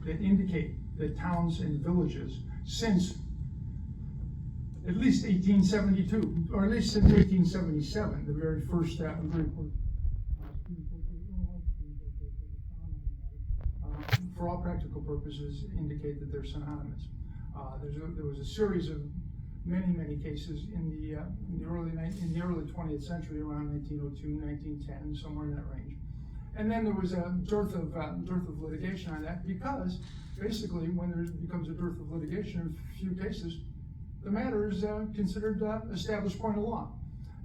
that indicate that towns and villages since at least 1872, or at least since 1877, the very first for all practical purposes indicate that they're synonymous. There was a series of many cases in the early 20th century, around 1902, 1910, somewhere in that range. And then there was a dearth of litigation on that, because basically when there becomes a dearth of litigation in a few cases, the matter is considered established point of law,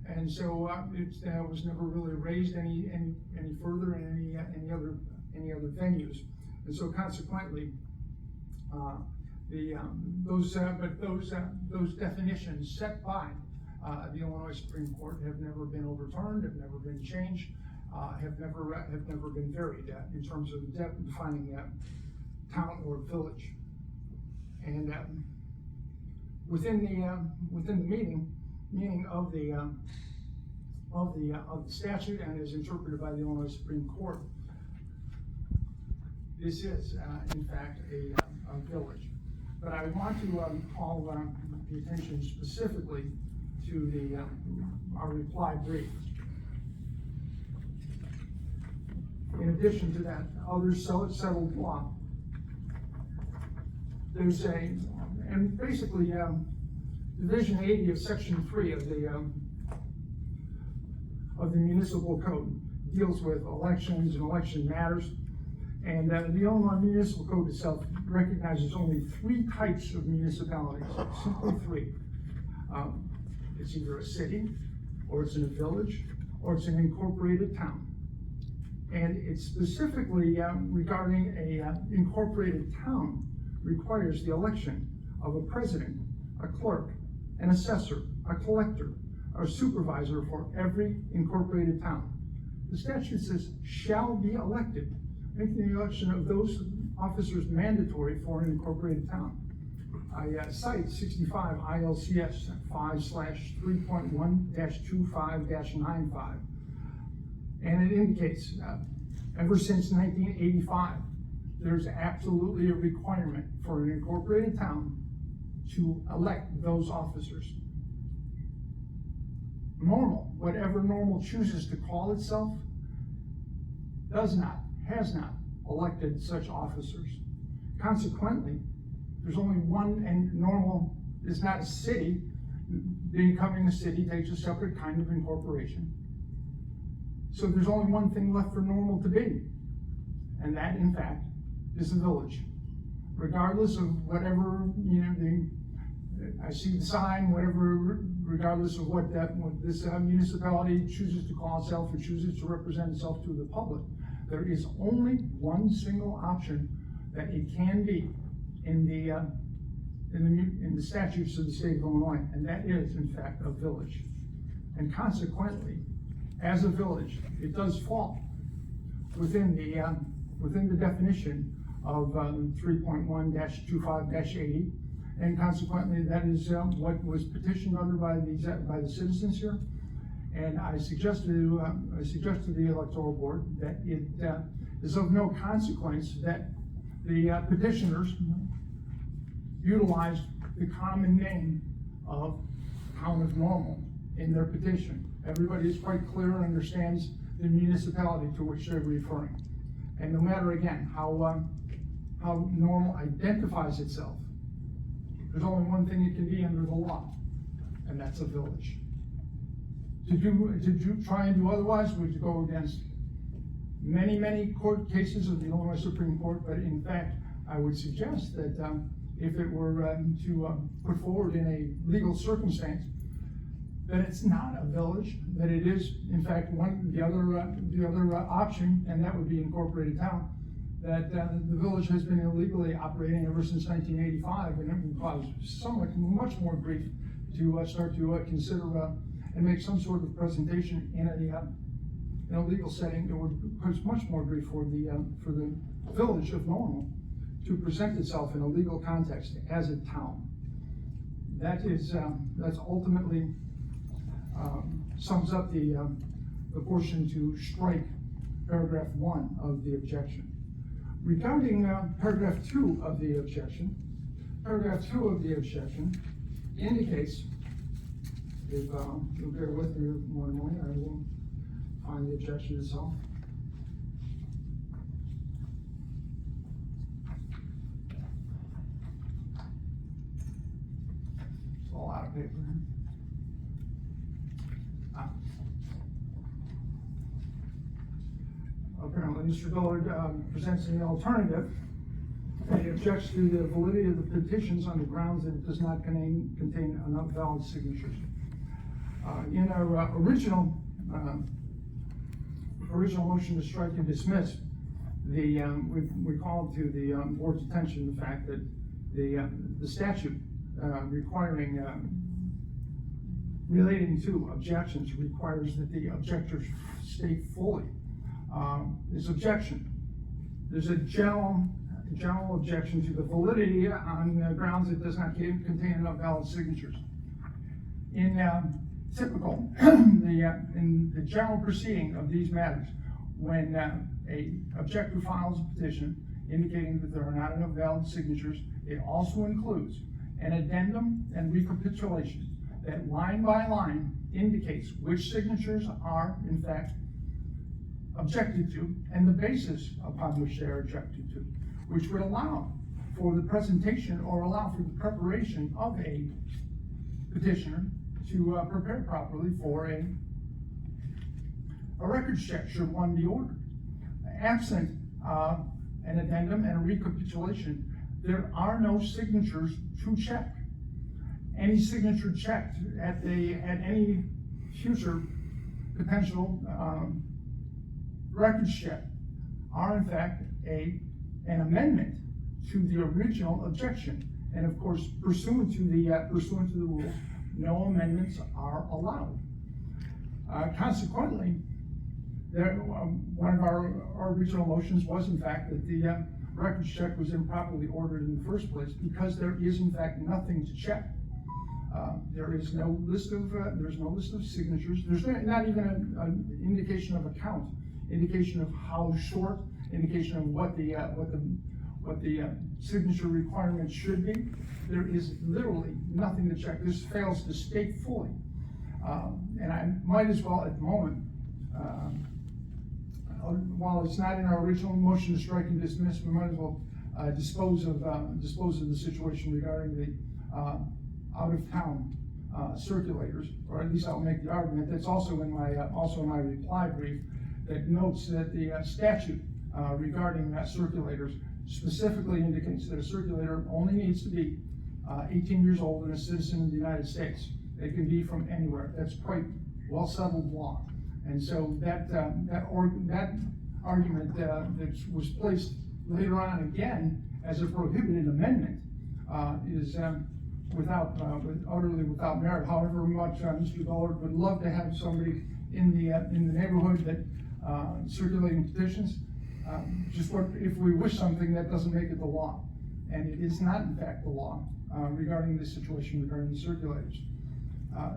and so it was never really raised any further in any other venues, and so consequently, those definitions set by the Illinois Supreme Court have never been overturned, have never been changed, have never been varied in terms of defining town or village, and within the meaning of the statute and as interpreted by the Illinois Supreme Court, this is in fact a village. But I want to call the attention specifically to our reply brief. In addition to that, other settled law. There's and basically Division 80 of Section 3 of the Municipal Code deals with elections and election matters, and the Illinois Municipal Code itself recognizes only 3 types of municipalities, simply 3. It's either a city, or it's in a village, or it's an incorporated town. And it's specifically regarding a incorporated town requires the election of a president, a clerk, an assessor, a collector, or a supervisor for every incorporated town. The statute says shall be elected, making the election of those officers mandatory for an incorporated town. I cite 65 ILCS 5/3.1-25-95, and it indicates ever since 1985, there's absolutely a requirement for an incorporated town to elect those officers. Normal, whatever Normal chooses to call itself, has not elected such officers. Consequently, there's only one, and Normal is not a city. Becoming a city takes a separate kind of incorporation. So there's only one thing left for Normal to be, and that, in fact, is the village. Regardless of whatever, I see the sign, whatever, regardless of what this municipality chooses to call itself or chooses to represent itself to the public, there is only one single option that it can be in the statutes of the state of Illinois, and that is, in fact, a village. And consequently, as a village, it does fall within the definition of 3.1-25-80, and consequently, that is what was petitioned under by the citizens here. And I suggest to the electoral board that it is of no consequence that the petitioners utilized the common name of Town of Normal in their petition. Everybody is quite clear and understands the municipality to which they're referring. And no matter, again, how Normal identifies itself, there's only one thing it can be under the law, and that's a village. To try and do otherwise would go against many court cases of the Illinois Supreme Court, but in fact, I would suggest that if it were to put forward in a legal circumstance, that it's not a village, that it is, in fact, the other option, and that would be incorporated town, that the village has been illegally operating ever since 1985, and it would cause much more grief to start to consider and make some sort of presentation in a legal setting. It would cause much more grief for the village of Normal to present itself in a legal context as a town. That's ultimately sums up the portion to strike paragraph 1 of the objection. Regarding paragraph 2 of the objection, paragraph 2 of the objection indicates, if you'll bear with me one moment, I will find the objection itself. It's all out of paper. Apparently, Mr. Ballot presents an alternative. He objects to the validity of the petitions on the grounds that it does not contain enough valid signatures. In our original motion to strike and dismiss, we called to the board's attention the fact that the statute requiring relating to objections requires that the objectors state fully his objection. There's a general objection to the validity on grounds it does not contain enough valid signatures. In typical, in the general proceeding of these matters, when a objector files a petition indicating that there are not enough valid signatures, it also includes an addendum and recapitulation that line by line indicates which signatures are in fact objected to and the basis upon which they are objected to, which would allow for the presentation or allow for the preparation of a petitioner to prepare properly for a records check should one be ordered. Absent an addendum and a recapitulation, there are no signatures to check. Any signature checked at any future potential records check are in fact an amendment to the original objection, and of course pursuant to the rules, no amendments are allowed. Consequently, one of our original motions was in fact that the records check was improperly ordered in the first place because there is in fact nothing to check. There is no list of signatures. There's not even an indication of a count, indication of how short, indication of what the signature requirement should be. There is literally nothing to check. This fails to state fully, and I might as well at the moment, while it's not in our original motion to strike and dismiss, we might as well dispose of the situation regarding the out-of-town circulators, or at least I'll make the argument that's also in my reply brief that notes that the statute regarding circulators specifically indicates that a circulator only needs to be 18 years old and a citizen of the United States. They can be from anywhere. That's quite well settled law, and so that argument that was placed later on again as a prohibited amendment is utterly without merit. However much Mr. Ballard would love to have somebody in the neighborhood that circulating petitions, if we wish something, that doesn't make it the law, and it is not in fact the law regarding this situation regarding the circulators.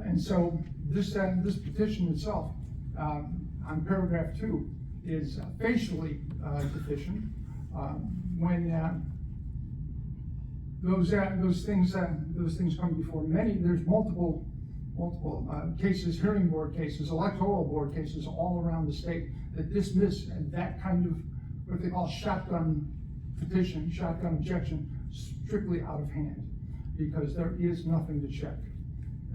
And so this petition itself on paragraph 2 is facially deficient when those things come before many. There's multiple cases, hearing board cases, electoral board cases all around the state that dismiss that kind of what they call shotgun petition, shotgun objection, strictly out of hand because there is nothing to check,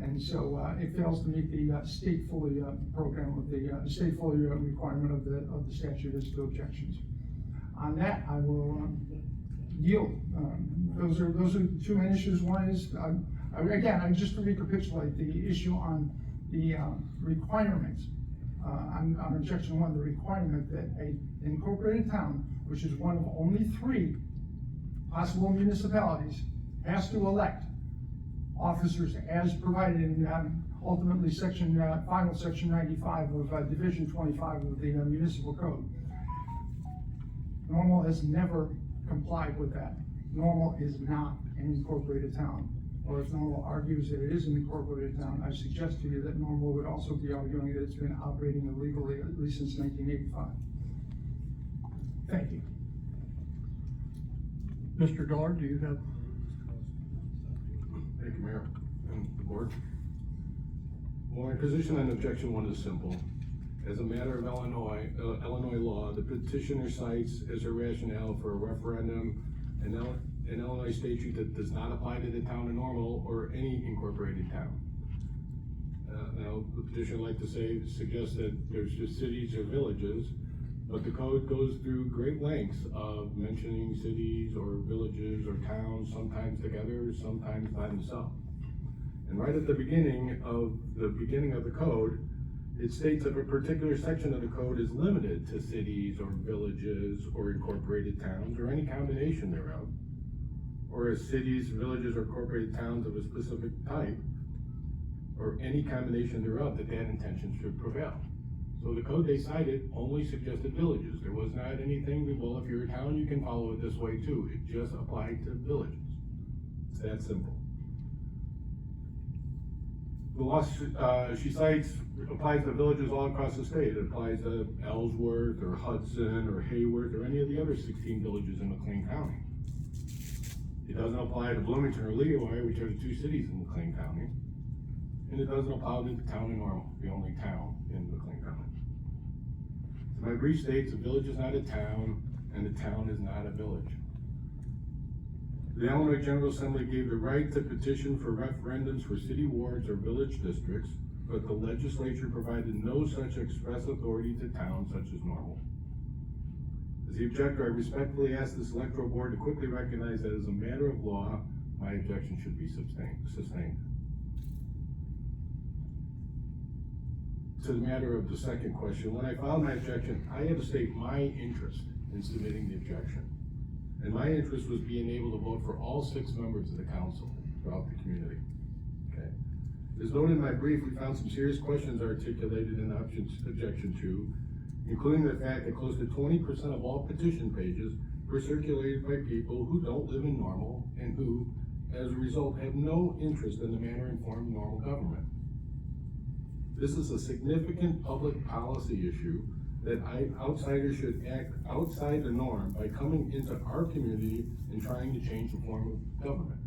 and so it fails to meet the state fully program of the state fully requirement of the statute as to objections. On that, I will yield. Those are the two main issues. One is again, just to recapitulate the issue on the requirements on objection 1, the requirement that an incorporated town, which is one of only 3 possible municipalities, has to elect officers as provided in ultimately final section 95 of division 25 of the municipal code. Normal has never complied with that. Normal is not an incorporated town. Or if Normal argues that it is an incorporated town, I suggest to you that Normal would also be arguing that it's been operating illegally at least since 1985. Thank you. Mr. Dillard, do you have? Thank you, Mayor, and the board. Well, my position on objection one is simple. As a matter of Illinois law, the petitioner cites as a rationale for a referendum an Illinois statute that does not apply to the town of Normal or any incorporated town. Now, the petitioner like to suggest that there's just cities or villages, but the code goes through great lengths of mentioning cities or villages or towns, sometimes together, sometimes by themselves. And right at the beginning of the code, it states that a particular section of the code is limited to cities or villages or incorporated towns or any combination thereof, or as cities, villages, or incorporated towns of a specific type, or any combination thereof, that intention should prevail. So the code they cited only suggested villages. There was not anything that, well, if you're a town, you can follow it this way too. It just applied to villages. It's that simple. The law she cites applies to villages all across the state. It applies to Ellsworth or Hudson or Hayworth or any of the other 16 villages in McLean County. It doesn't apply to Bloomington or Leroy, which are the two cities in McLean County. And it doesn't apply to the town of Normal, the only town in McLean County. So my brief states a village is not a town and a town is not a village. The Illinois General Assembly gave the right to petition for referendums for city wards or village districts, but the legislature provided no such express authority to towns such as Normal. As the objector, I respectfully ask this electoral board to quickly recognize that as a matter of law, my objection should be sustained. To the matter of the second question, when I filed my objection, I had to state my interest in submitting the objection. And my interest was being able to vote for all 6 members of the council throughout the community. Okay. As noted in my brief, we found some serious questions articulated in objection 2, including the fact that close to 20% of all petition pages were circulated by people who don't live in Normal and who, as a result, have no interest in the manner and form of Normal government. This is a significant public policy issue that outsiders should act outside the norm by coming into our community and trying to change the form of government.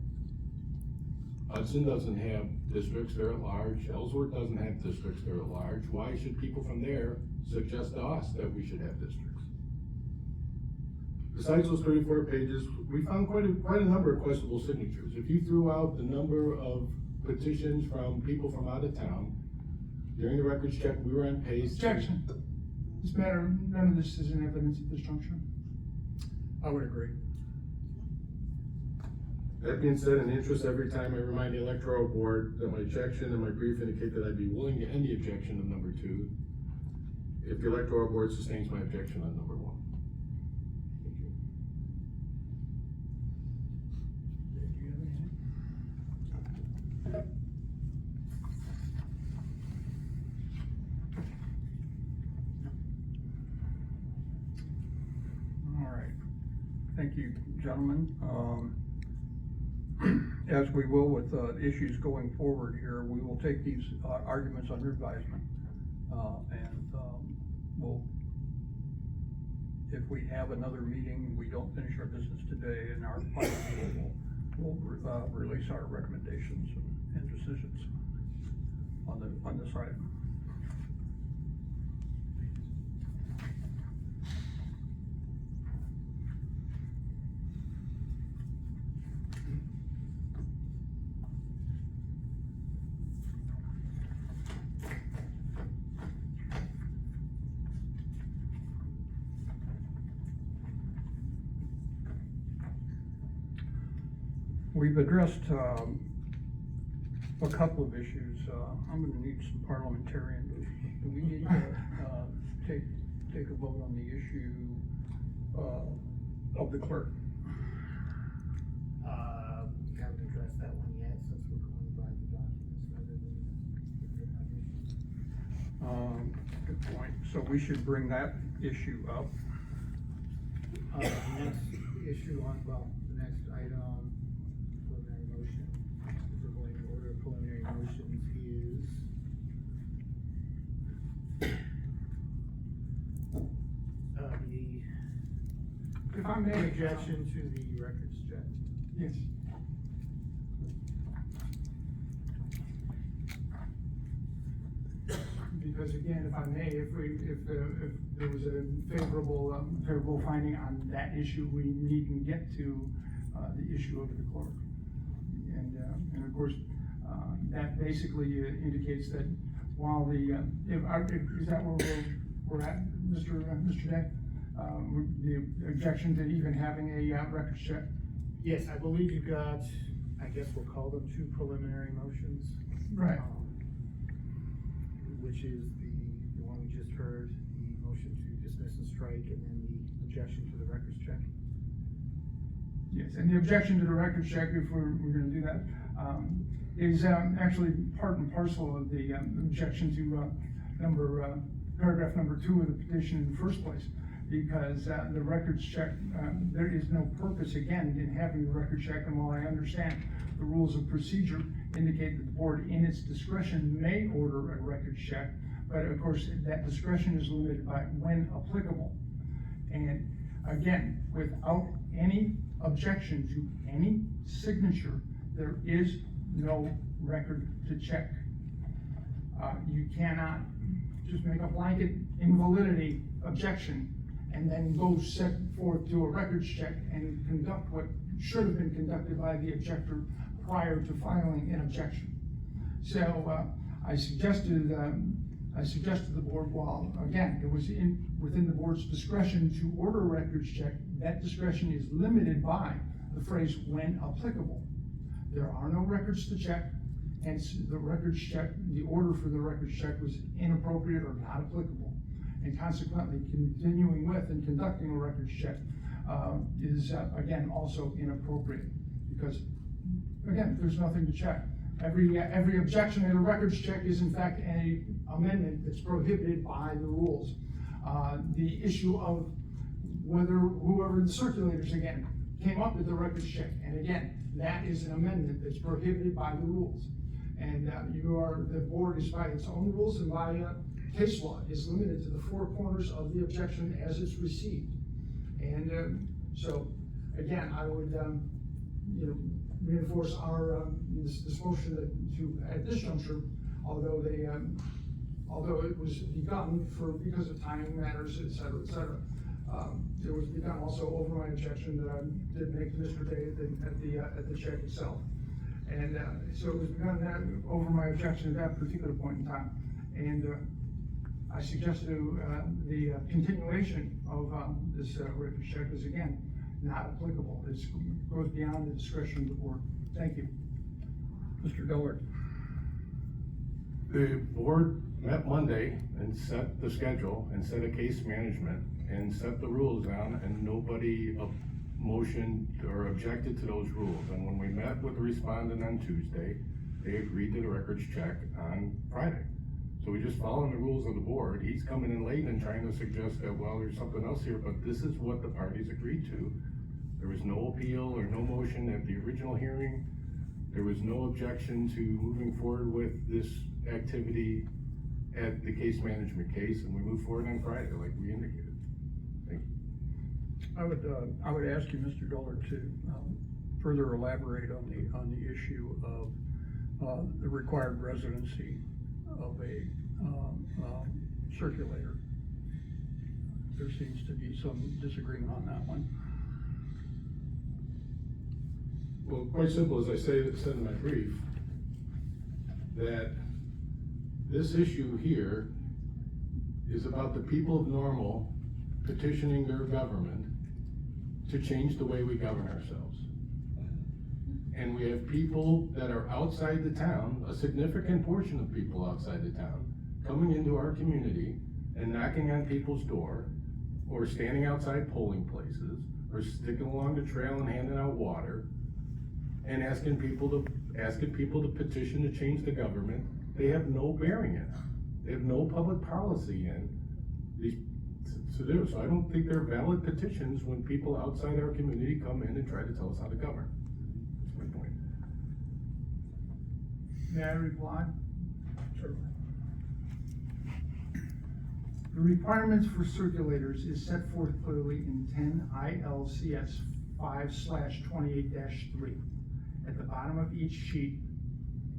Hudson doesn't have districts, they're at large. Ellsworth doesn't have districts, they're at large. Why should people from there suggest to us that we should have districts? Besides those 34 pages, we found quite a number of questionable signatures. If you threw out the number of petitions from people from out of town, during the records check, we were on pace. Objection. This matter, none of this is in evidence at this juncture. I would agree. That being said, in interest, every time I remind the electoral board that my objection and my brief indicate that I'd be willing to end the objection of number 2 if the electoral board sustains my objection on number 1. Thank you. Do you have anything? All right. Thank you, gentlemen. As we will with issues going forward here, we will take these arguments under advisement. And we'll, if we have another meeting, we don't finish our business today, and our final meeting, we'll release our recommendations and decisions on this item. We've addressed a couple of issues. I'm going to need some parliamentarian. Do we need to take a vote on the issue of the clerk? We haven't addressed that one yet, since we're going by the documents rather than. Good point. So we should bring that issue up. The next issue on, the next item, preliminary motion, if we're going to order preliminary motions is If I'm I may. Objection to the records check. Yes. Because again, if I may, if there was a favorable finding on that issue, we needn't get to, the issue of the clerk. And of course, that basically indicates that while is that where we're at, Mr. Day? The objection to even having a records check? Yes, I believe you got, I guess we'll call them two preliminary motions. Right. Which is the one we just heard, the motion to dismiss and strike, and then the objection to the records check. Yes, and the objection to the records check, if we're gonna do that, is actually part and parcel of the objection to paragraph number 2 of the petition in the first place. Because the records check, there is no purpose, again, in having the record check, and while I understand the rules of procedure indicate that the board in its discretion may order a records check, but of course, that discretion is limited by when applicable. And again, without any objection to any signature, there is no record to check. You cannot just make a blanket invalidity objection and then go set forth to a records check and conduct what should have been conducted by the objector prior to filing an objection. So I suggested the board, while again, it was within the board's discretion to order a records check, that discretion is limited by the phrase when applicable. There are no records to check, hence the records check, the order for the records check was inappropriate or not applicable. And consequently, continuing with and conducting a records check is again also inappropriate, because again, there's nothing to check. Every objection to the records check is in fact an amendment that's prohibited by the rules. The issue of whoever the circulators again came up with the records check, and again, that is an amendment that's prohibited by the rules. And the board is by its own rules and by case law is limited to the four corners of the objection as it's received. And so again, I would reinforce our this motion to at this juncture, although it was begun because of timing matters, et cetera, it was begun also over my objection that I did make to Mr. Day at the check itself. And so it was begun over my objection at that particular point in time. And I suggested the continuation of this records check is again not applicable. It goes beyond the discretion of the board. Thank you. Mr. Dillard. The board met Monday and set the schedule and set a case management and set the rules down, and nobody motioned or objected to those rules. And when we met with the respondent on Tuesday, they agreed to the records check on Friday. So we just following the rules of the board. He's coming in late and trying to suggest that, well, there's something else here, but this is what the parties agreed to. There was no appeal or no motion at the original hearing. There was no objection to moving forward with this activity at the case management case, and we moved forward on Friday, like we indicated. Thank you. I would ask you, Mr. Dillard, to further elaborate on the issue of the required residency of a circulator. There seems to be some disagreement on that one. Well, quite simple, as I said in my brief, that this issue here is about the people of Normal petitioning their government to change the way we govern ourselves. And we have people that are outside the town, a significant portion of people outside the town, coming into our community and knocking on people's door, or standing outside polling places, or sticking along the trail and handing out water, and asking people to petition to change the government. They have no bearing in it. They have no public policy in these to do. So I don't think they're valid petitions when people outside our community come in and try to tell us how to govern. That's my point. May I reply? Sure. The requirements for circulators is set forth clearly in 10 ILCS 5/28-3. At the bottom of each sheet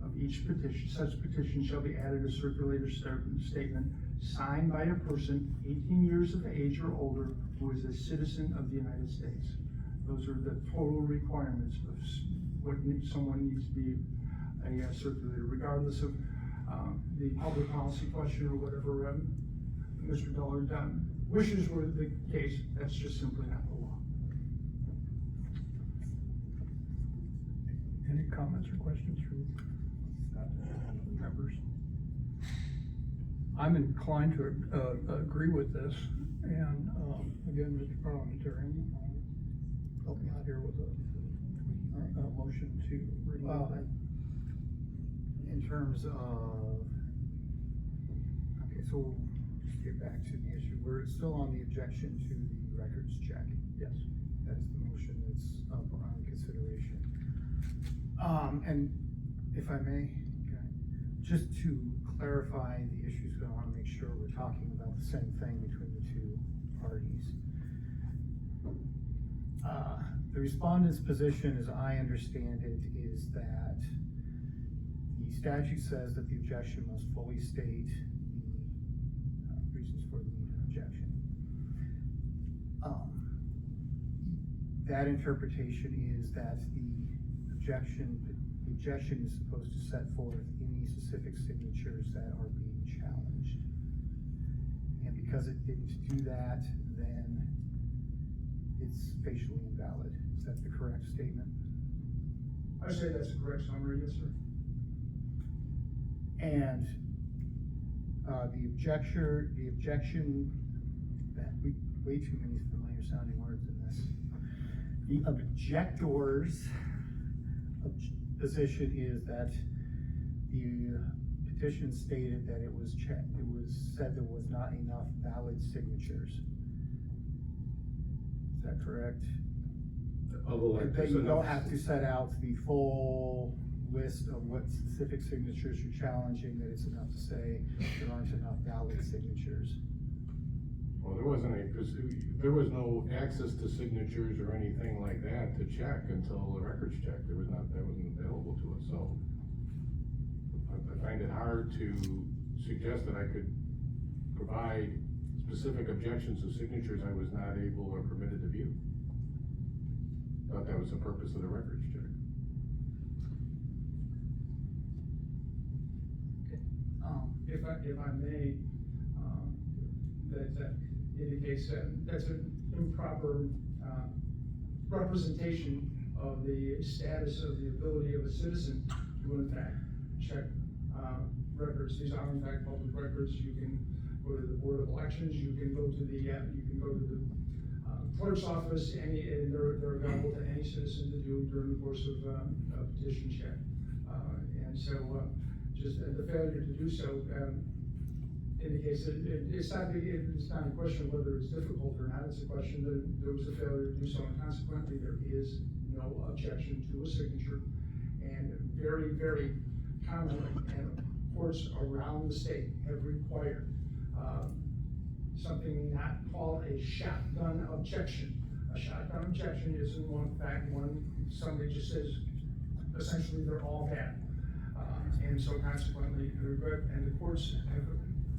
of each petition, such petition shall be added a circulator statement signed by a person 18 years of age or older who is a citizen of the United States. Those are the total requirements of what someone needs to be a circulator, regardless of the public policy question or whatever Mr. Dillard wishes were the case. That's just simply not the law. Any comments or questions from members? I'm inclined to agree with this, and again, Mr. Parliamentarian, help me out here with a motion to remove that. In terms of, okay, so we'll just get back to the issue. We're still on the objection to the records check. Yes. That's the motion that's up on consideration. And if I may, okay, just to clarify the issues, I want to make sure we're talking about the same thing between the two parties. The respondent's position, as I understand it, is that the statute says that the objection must fully state the reasons for the objection. That interpretation is that the objection is supposed to set forth any specific signatures that are being challenged. And because it didn't do that, then it's facially invalid. Is that the correct statement? I say that's a correct summary, yes, sir. And the objection, that way too many familiar sounding words in this. The objector's position is that the petition stated that it was said there was not enough valid signatures. Is that correct? That you don't have to set out the full list of what specific signatures you're challenging, that it's enough to say there aren't enough valid signatures. Well, there was no access to signatures or anything like that to check until the records check. That wasn't available to us, so I find it hard to suggest that I could provide specific objections to signatures I was not able or permitted to view. Thought that was the purpose of the records check. If I may, that indicates that's an improper representation of the status of the ability of a citizen to in fact check records. These are in fact public records. You can go to the Board of Elections. You can go to the clerk's office. And they're available to any citizen to do during the course of a petition check. And so just the failure to do so indicates that it's not a question of whether it's difficult or not. It's a question that there was a failure to do so, and consequently there is no objection to a signature. And very, very commonly, and courts around the state have required something not called a shotgun objection. A shotgun objection is in fact when somebody just says essentially they're all bad. And so consequently, and the courts have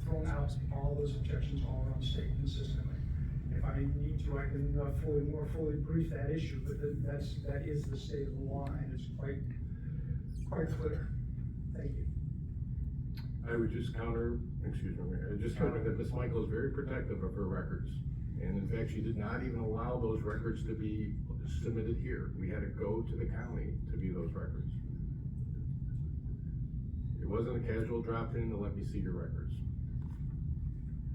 thrown out all those objections all around the state consistently. If I need to, I can more fully brief that issue, but that is the state of the law, and it's quite clear. Thank you. I would just counter that Ms. Michael is very protective of her records. And in fact, she did not even allow those records to be submitted here. We had to go to the county to view those records. It wasn't a casual drop in to let me see your records.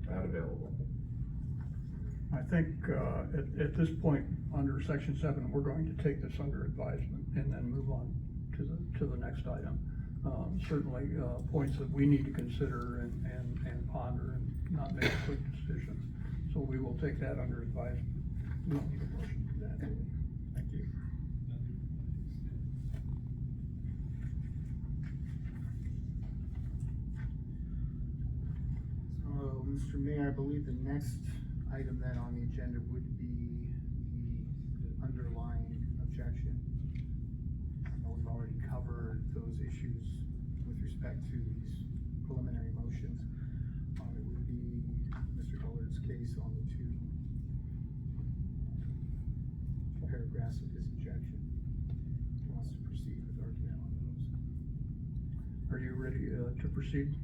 Not available. I think at this point, under Section 7, we're going to take this under advisement and then move on to the next item. Certainly points that we need to consider and ponder and not make a quick decision. So we will take that under advisement. We don't need a motion for that. Thank you. So, Mr. Mr. Mayor, I believe the next item then on the agenda would be the underlying objection. I know we've already covered those issues with respect to these preliminary motions. It would be Mr. Bullard's case on the two paragraphs of his objection. He wants to proceed with argument on those. Are you ready to proceed?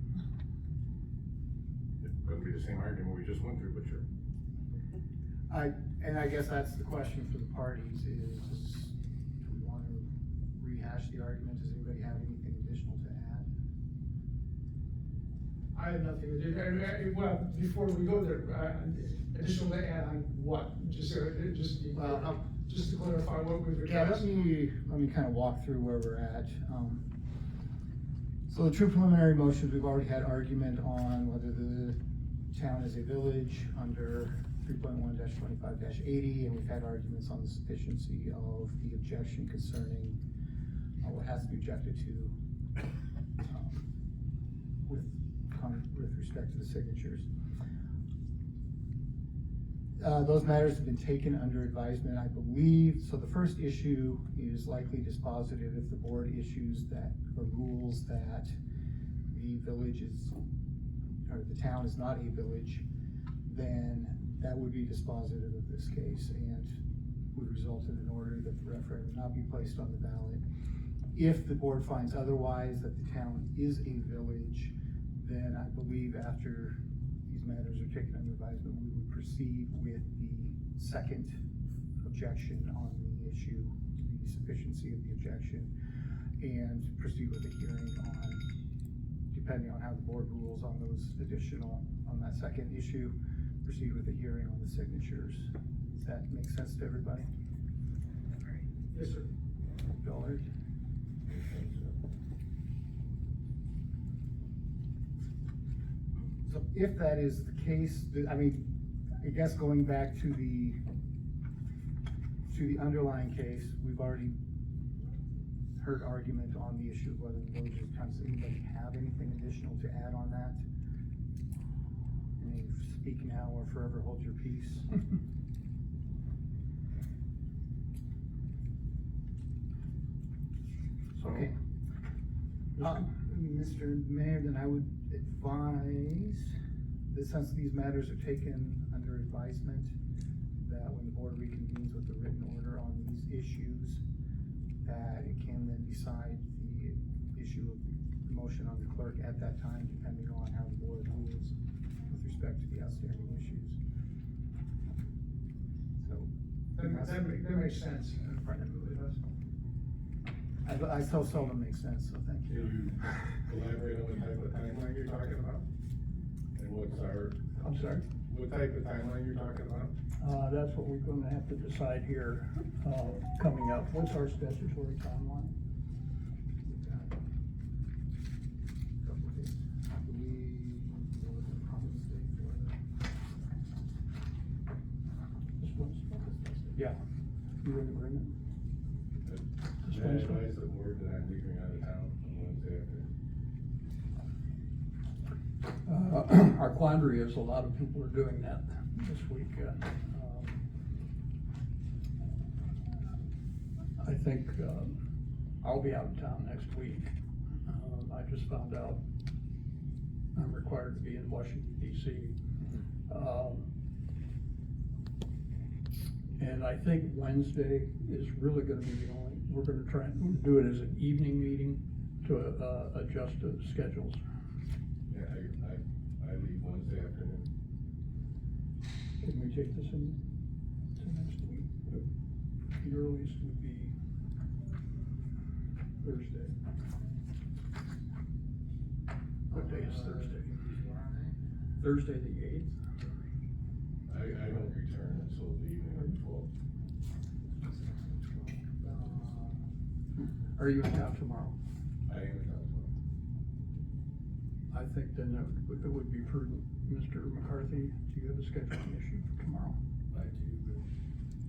It's gonna be the same argument we just went through, but sure. And I guess that's the question for the parties is, do we want to rehash the argument? Does anybody have anything additional to add? I have nothing to do, well, before we go there, additional to add on what? Just to clarify what we've Yeah, addressed. let me kind of walk through where we're at. So the two preliminary motions, we've already had argument on whether the town is a village under 3.1-25-80, and we've had arguments on the sufficiency of the objection concerning what has to be objected to with respect to the signatures. Those matters have been taken under advisement, I believe. So the first issue is likely dispositive if the board issues that, or rules that the village is, or the town is not a village, then that would be dispositive of this case and would result in an order that the referendum not be placed on the ballot. If the board finds otherwise, that the town is a village, then I believe after these matters are taken under advisement, we would proceed with the second objection on the issue, the sufficiency of the objection, and proceed with a hearing on, depending on how the board rules on those additional, on that second issue, proceed with a hearing on the signatures. Does that make sense to everybody? Yes, sir. Ballard? So if that is the case, I mean, I guess going back to the underlying case, we've already heard argument on the issue of whether the village is town. Does anybody have anything additional to add on that? Any speak now or forever hold your peace? Okay. Mr. Mayor, then I would advise that since these matters are taken under advisement, that when the board reconvenes with the written order on these issues, that it can then decide the issue of the motion on the clerk at that time, depending on how the board rules with respect to the outstanding issues. So. That makes sense. It really does. I so seldom make sense, so thank you. Can you elaborate on what type of timeline you're talking about? And what's I'm sorry? what type of timeline you're talking about? That's what we're gonna have to decide here, coming up. What's our statutory timeline? Couple of days. I believe there was a Providence Day for This Wednesday? Yeah. You in agreement? This May I Wednesday? advise the board that I'm leaving out of town on Wednesday after? Our quandary is a lot of people are doing that this week. I think, I'll be out of town next week. I just found out I'm required to be in Washington DC. And I think Wednesday is really gonna be the only, we're gonna try and do it as an evening meeting to, adjust the schedules. Yeah, I leave Wednesday afternoon. Can we take this in to next week? The earliest would be Thursday. What day is Thursday? Thursday the 8th? I don't return until the evening of the 12th. Are you in town tomorrow? I am in town tomorrow. I think then it would be prudent. Mr. McCarthy, do you have a scheduling issue for tomorrow? I do,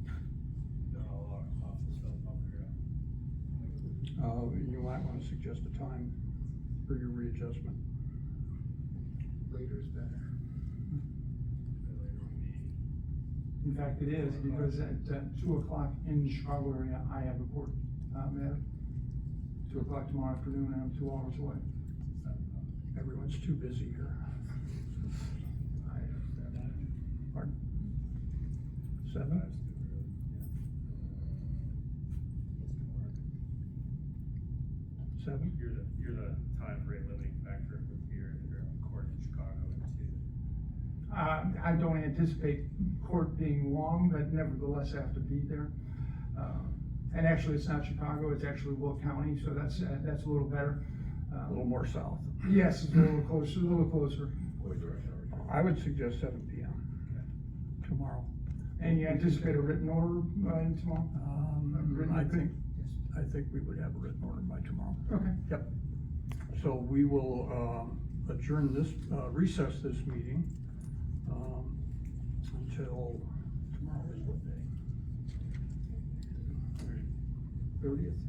but got a lot of office stuff up here. You might wanna suggest a time for your readjustment. Later is better. In fact, it is, because at 2 o'clock in the Chicago area, I have a court matter. 2 o'clock tomorrow afternoon, and I'm 2 hours away. Everyone's too busy here. Pardon? 7? Seven? You're the time rate limiting factor with your court in Chicago too. I don't anticipate court being long, but nevertheless I have to be there. And actually, it's not Chicago, it's actually Will County, so that's a little better. A little more south. Yes, it's a little closer. I would suggest 7 p.m. tomorrow. And you anticipate a written order tomorrow? I think we would have a written order by tomorrow. Okay. Yep. So we will adjourn this, recess this meeting until, tomorrow is what day? 30th?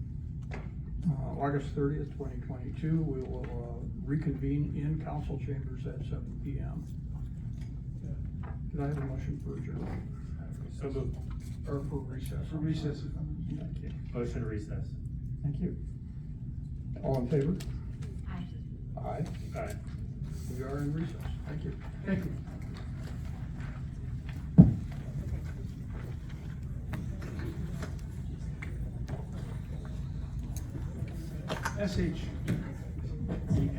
August 30th, 2022. We will reconvene in council chambers at 7 p.m. Did I have a motion for adjournment? So moved. Or for recess? For recess. Thank you. Motion to recess. Thank you. All in favor? Aye. Aye. Aye. We are in recess. Thank you. Thank you. S-H. E-S-T-O-K.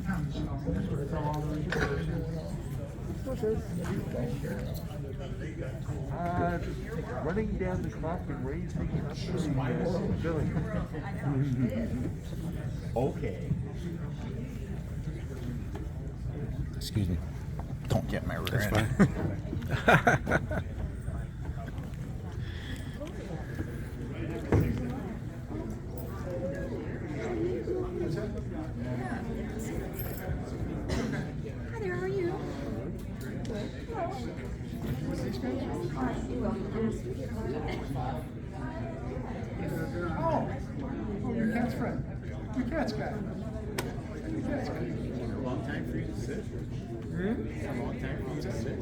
That's where it's all the reporters. Running down the clock and raising up the billing. Okay. Excuse me. Don't get my rear end. Hi there, how are you? Oh, your cat's friend. Your cat's back. Your cat's back. A long time for you to sit. A long time for you to sit.